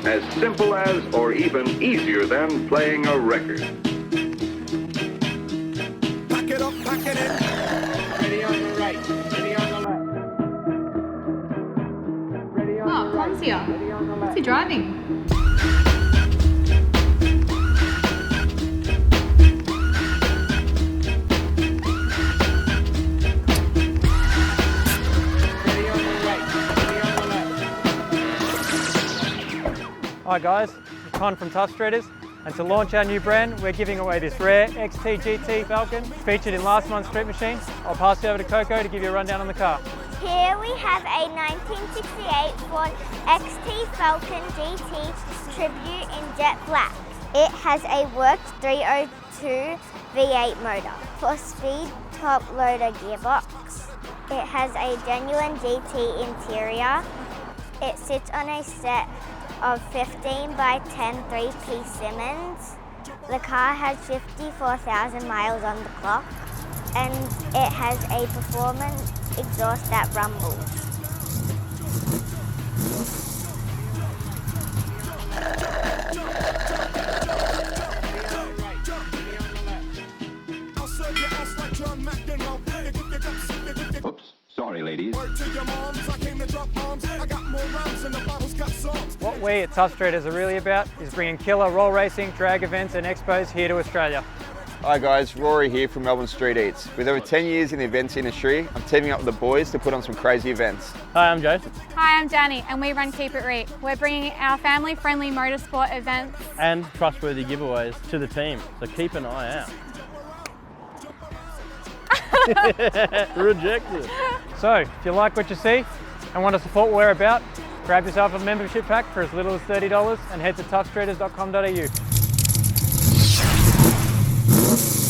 As simple as, or even easier than, playing a record. Pack it up, pack it in. Ready on the right, ready on the left. Ready on the right, Ponzia. ready on the left. What's he driving? Ready on the right, ready on the left. Hi guys, it's Con from Tuff Streeters, and to launch our new brand, we're giving away this rare Xt Falcon, featured in last month's Street Machine. I'll pass you over to Coco to give you a rundown on the car. Here we have a 1968 Ford Xt Falcon GT Tribute in jet black. It has a worked 302 V8 motor, 4-speed top loader gearbox. It has a genuine GT interior. It sits on a set of 15 by 10 3-piece Simmons. The car has 54,000 miles on the clock, and it has a performance exhaust that rumbles. Oops, sorry ladies. What we at Tuff Streeters are really about is bringing killer roll racing, drag events and expos here to Australia. Hi guys, Rory here from Melbourne Street Eats. With over 10 years in the events industry, I'm teaming up with the boys to put on some crazy events. Hi, I'm Joseph. Hi, I'm Danny, and we run Keep It Reap. We're bringing our family-friendly motorsport events And trustworthy giveaways to the team, so keep an eye out. Rejected. So, if you like what you see and want to support what we're about, grab yourself a membership pack for as little as $30 and head to tuffstreeters.com.au.